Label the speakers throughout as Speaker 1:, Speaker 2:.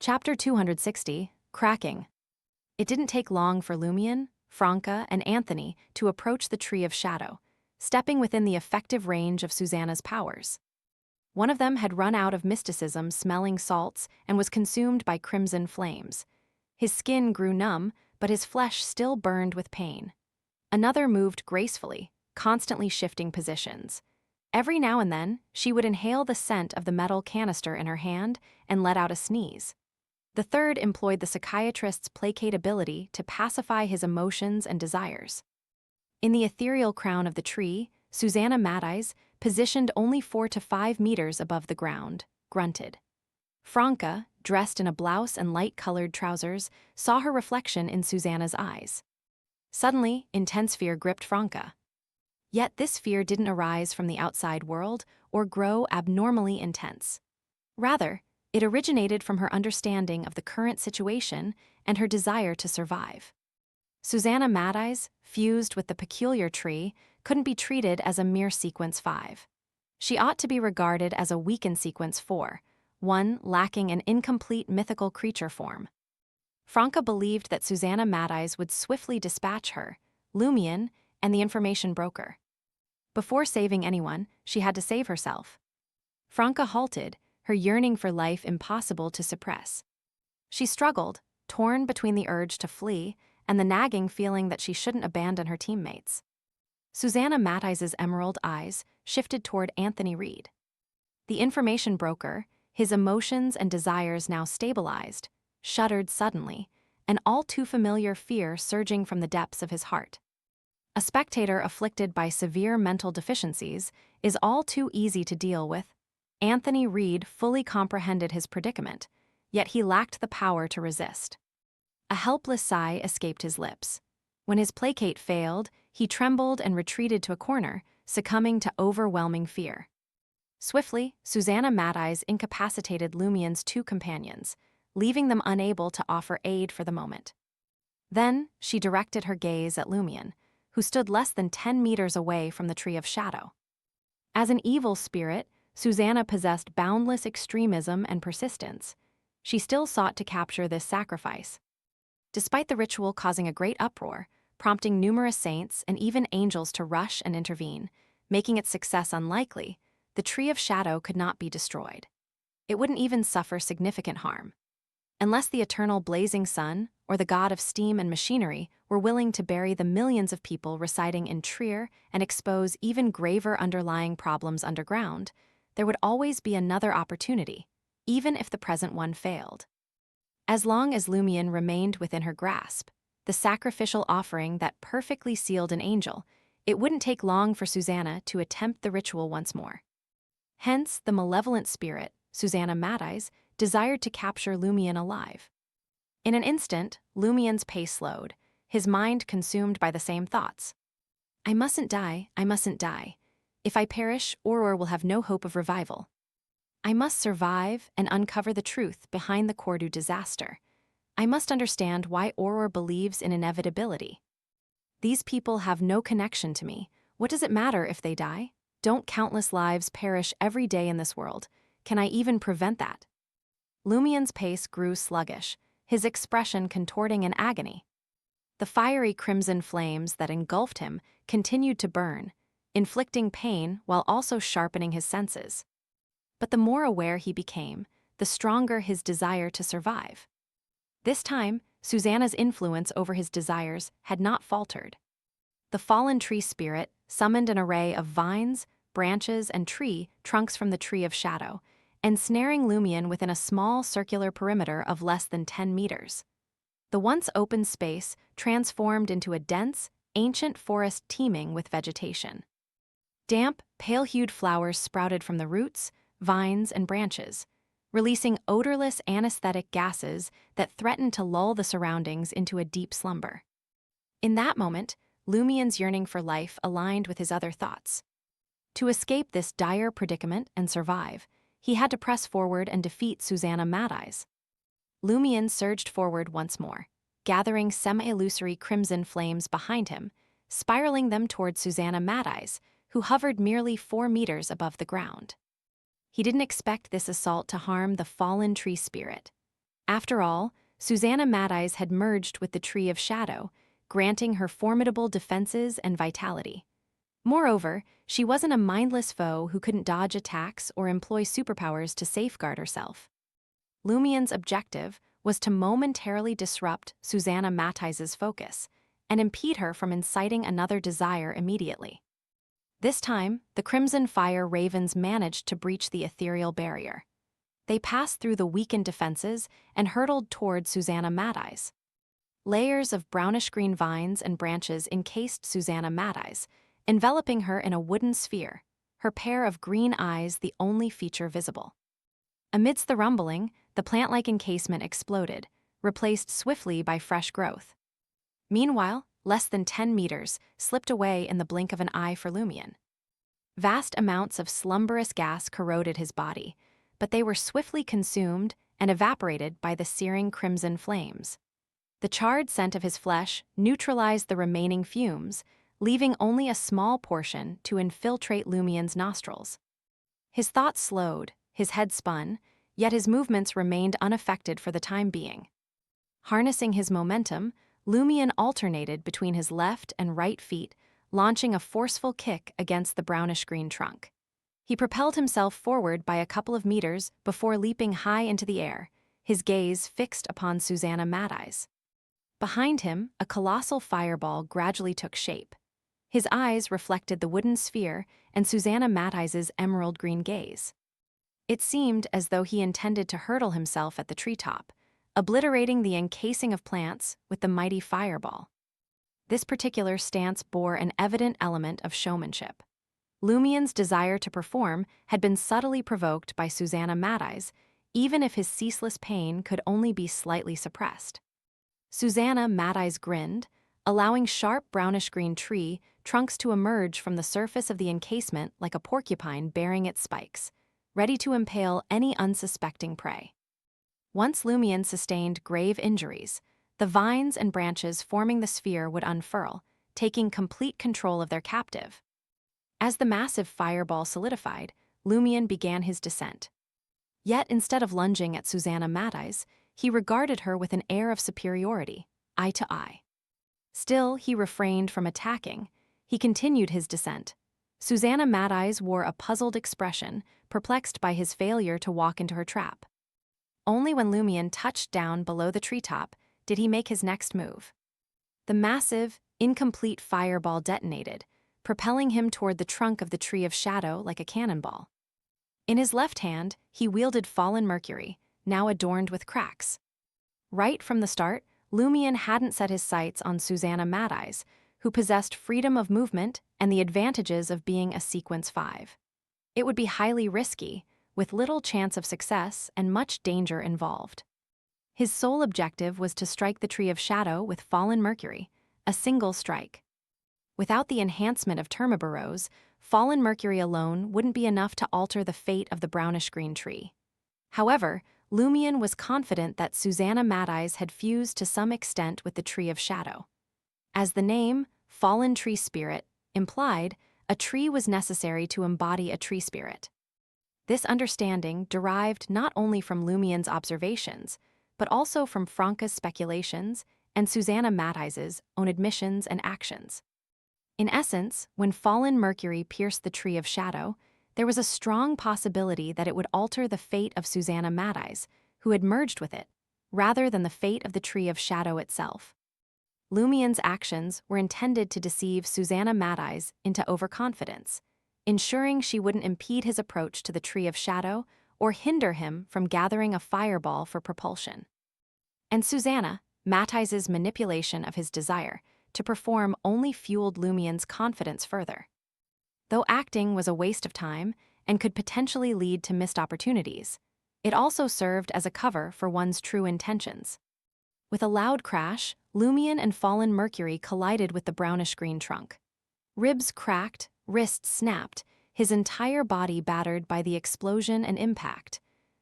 Speaker 1: Chapter 260, Cracking. It didn't take long for Lumion, Franca, and Anthony to approach the Tree of Shadow, stepping within the effective range of Susanna's powers. One of them had run out of mysticism smelling salts and was consumed by crimson flames. His skin grew numb, but his flesh still burned with pain. Another moved gracefully, constantly shifting positions. Every now and then, she would inhale the scent of the metal canister in her hand and let out a sneeze. The third employed the psychiatrist's placate ability to pacify his emotions and desires. In the ethereal crown of the tree, Susanna Matthijs, positioned only 4 to 5 meters above the ground, grunted. Franca, dressed in a blouse and light-colored trousers, saw her reflection in Susanna's eyes. Suddenly, intense fear gripped Franca. Yet this fear didn't arise from the outside world or grow abnormally intense. Rather, it originated from her understanding of the current situation and her desire to survive. Susanna Matthijs, fused with the peculiar tree, couldn't be treated as a mere sequence 5. She ought to be regarded as a weakened sequence 4, one lacking an incomplete mythical creature form. Franca believed that Susanna Matthijs would swiftly dispatch her, Lumion, and the information broker. Before saving anyone, she had to save herself. Franca halted, her yearning for life impossible to suppress. She struggled, torn between the urge to flee and the nagging feeling that she shouldn't abandon her teammates. Susanna Matthijs's emerald eyes shifted toward Anthony Reed. The information broker, his emotions and desires now stabilized, shuddered suddenly, an all too familiar fear surging from the depths of his heart. A spectator afflicted by severe mental deficiencies is all too easy to deal with. Anthony Reed fully comprehended his predicament, yet he lacked the power to resist. A helpless sigh escaped his lips. When his placate failed, he trembled and retreated to a corner, succumbing to overwhelming fear. Swiftly, Susanna Matthijs incapacitated Lumion's 2 companions, leaving them unable to offer aid for the moment. Then, she directed her gaze at Lumion, who stood less than 10 meters away from the Tree of Shadow. As an evil spirit, Susanna possessed boundless extremism and persistence. She still sought to capture this sacrifice. Despite the ritual causing a great uproar, prompting numerous saints and even angels to rush and intervene, making its success unlikely, the Tree of Shadow could not be destroyed. It wouldn't even suffer significant harm. Unless the eternal blazing sun, or the god of steam and machinery, were willing to bury the millions of people residing in Trier and expose even graver underlying problems underground, there would always be another opportunity, even if the present one failed. As long as Lumion remained within her grasp, the sacrificial offering that perfectly sealed an angel, it wouldn't take long for Susanna to attempt the ritual once more. Hence, the malevolent spirit, Susanna Matthijs, desired to capture Lumion alive. In an instant, Lumion's pace slowed, his mind consumed by the same thoughts. I mustn't die, I mustn't die. If I perish, Auror will have no hope of revival. I must survive and uncover the truth behind the Cordu disaster. I must understand why Auror believes in inevitability. These people have no connection to me. What does it matter if they die? Don't countless lives perish every day in this world? Can I even prevent that? Lumion's pace grew sluggish, his expression contorting in agony. The fiery crimson flames that engulfed him continued to burn, inflicting pain while also sharpening his senses. But the more aware he became, the stronger his desire to survive. This time, Susanna's influence over his desires had not faltered. The fallen tree spirit summoned an array of vines, branches, and tree trunks from the Tree of Shadow, ensnaring Lumion within a small circular perimeter of less than 10 meters. The once open space transformed into a dense, ancient forest teeming with vegetation. Damp, pale-hued flowers sprouted from the roots, vines, and branches, releasing odorless anesthetic gases that threatened to lull the surroundings into a deep slumber. In that moment, Lumion's yearning for life aligned with his other thoughts. To escape this dire predicament and survive, he had to press forward and defeat Susanna Matthijs. Lumion surged forward once more, gathering semi-illusory crimson flames behind him, spiraling them toward Susanna Matthijs, who hovered merely 4 meters above the ground. He didn't expect this assault to harm the fallen tree spirit. After all, Susanna Mateyes had merged with the Tree of Shadow, granting her formidable defenses and vitality. Moreover, she wasn't a mindless foe who couldn't dodge attacks or employ superpowers to safeguard herself. Lumien's objective was to momentarily disrupt Susanna Mateyes' focus and impede her from inciting another desire immediately. This time, the Crimson Fire Ravens managed to breach the ethereal barrier. They passed through the weakened defenses and hurtled toward Susanna Mateyes. Layers of brownish-green vines and branches encased Susanna Mateyes, enveloping her in a wooden sphere, her pair of green eyes the only feature visible. Amidst the rumbling, the plant-like encasement exploded, replaced swiftly by fresh growth. Meanwhile, less than 10 meters slipped away in the blink of an eye for Lumien. Vast amounts of slumberous gas corroded his body, but they were swiftly consumed and evaporated by the searing crimson flames. The charred scent of his flesh neutralized the remaining fumes, leaving only a small portion to infiltrate Lumien's nostrils. His thoughts slowed, his head spun, yet his movements remained unaffected for the time being. Harnessing his momentum, Lumien alternated between his left and right feet, launching a forceful kick against the brownish-green trunk. He propelled himself forward by a couple of meters before leaping high into the air, his gaze fixed upon Susanna Mateyes. Behind him, a colossal fireball gradually took shape. His eyes reflected the wooden sphere and Susanna Mateyes' emerald-green gaze. It seemed as though he intended to hurtle himself at the treetop, obliterating the encasing of plants with the mighty fireball. This particular stance bore an evident element of showmanship. Lumien's desire to perform had been subtly provoked by Susanna Mateyes, even if his ceaseless pain could only be slightly suppressed. Susanna Mateyes grinned, allowing sharp brownish-green tree trunks to emerge from the surface of the encasement like a porcupine bearing its spikes, ready to impale any unsuspecting prey. Once Lumien sustained grave injuries, the vines and branches forming the sphere would unfurl, taking complete control of their captive. As the massive fireball solidified, Lumien began his descent. Yet instead of lunging at Susanna Mateyes, he regarded her with an air of superiority, eye to eye. Still, he refrained from attacking. He continued his descent. Susanna Mateyes wore a puzzled expression, perplexed by his failure to walk into her trap. Only when Lumien touched down below the treetop did he make his next move. The massive, incomplete fireball detonated, propelling him toward the trunk of the Tree of Shadow like a cannonball. In his left hand, he wielded Fallen Mercury, now adorned with cracks. Right from the start, Lumien hadn't set his sights on Susanna Mateyes, who possessed freedom of movement and the advantages of being a Sequence 5. It would be highly risky, with little chance of success and much danger involved. His sole objective was to strike the Tree of Shadow with Fallen Mercury, a single strike. Without the enhancement of Termiboros, Fallen Mercury alone wouldn't be enough to alter the fate of the brownish-green tree. However, Lumien was confident that Susanna Mateyes had fused to some extent with the Tree of Shadow. As the name, Fallen Tree Spirit, implied, a tree was necessary to embody a tree spirit. This understanding derived not only from Lumien's observations, but also from Franca's speculations and Susanna Mateyes' own admissions and actions. In essence, when Fallen Mercury pierced the Tree of Shadow, there was a strong possibility that it would alter the fate of Susanna Mateyes, who had merged with it, rather than the fate of the Tree of Shadow itself. Lumien's actions were intended to deceive Susanna Mateyes into overconfidence, ensuring she wouldn't impede his approach to the Tree of Shadow or hinder him from gathering a fireball for propulsion. And Susanna Mateyes' manipulation of his desire to perform only fueled Lumien's confidence further. Though acting was a waste of time and could potentially lead to missed opportunities, it also served as a cover for one's true intentions. With a loud crash, Lumien and Fallen Mercury collided with the brownish-green trunk. Ribs cracked, wrists snapped, his entire body battered by the explosion and impact,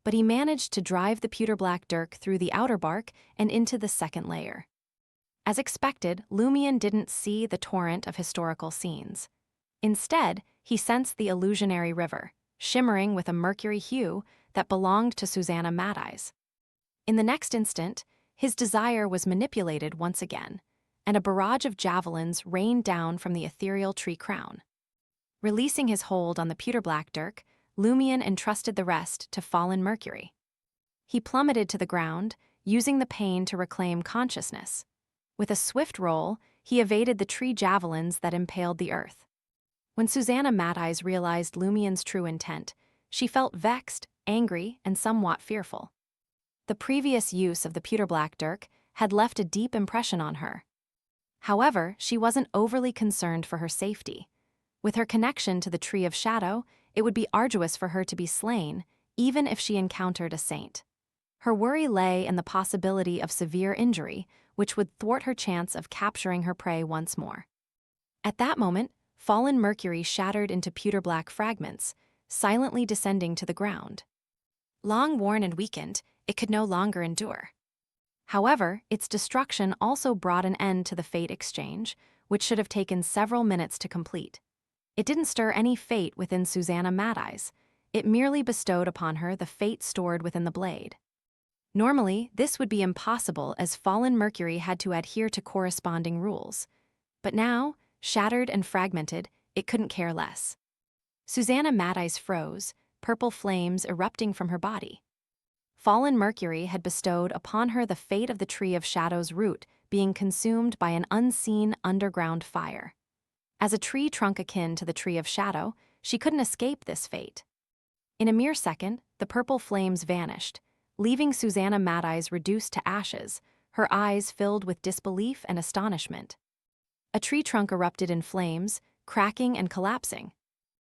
Speaker 1: but he managed to drive the pewter-black dirk through the outer bark and into the second layer. As expected, Lumien didn't see the torrent of historical scenes. Instead, he sensed the illusionary river, shimmering with a mercury hue that belonged to Susanna Mateyes. In the next instant, his desire was manipulated once again, and a barrage of javelins rained down from the ethereal tree crown. Releasing his hold on the pewter-black dirk, Lumion entrusted the rest to fallen Mercury. He plummeted to the ground, using the pain to reclaim consciousness. With a swift roll, he evaded the tree javelins that impaled the earth. When Susanna Mateyes realized Lumion's true intent, she felt vexed, angry, and somewhat fearful. The previous use of the pewter-black dirk had left a deep impression on her. However, she wasn't overly concerned for her safety. With her connection to the Tree of Shadow, it would be arduous for her to be slain, even if she encountered a saint. Her worry lay in the possibility of severe injury, which would thwart her chance of capturing her prey once more. At that moment, fallen Mercury shattered into pewter-black fragments, silently descending to the ground. Long worn and weakened, it could no longer endure. However, its destruction also brought an end to the fate exchange, which should have taken several minutes to complete. It didn't stir any fate within Susanna Mateyes. It merely bestowed upon her the fate stored within the blade. Normally, this would be impossible as fallen Mercury had to adhere to corresponding rules. But now, shattered and fragmented, it couldn't care less. Susanna Mateyes froze, purple flames erupting from her body. Fallen Mercury had bestowed upon her the fate of the Tree of Shadow's root being consumed by an unseen underground fire. As a tree trunk akin to the Tree of Shadow, she couldn't escape this fate. In a mere second, the purple flames vanished, leaving Susanna Mateyes reduced to ashes, her eyes filled with disbelief and astonishment. A tree trunk erupted in flames, cracking and collapsing,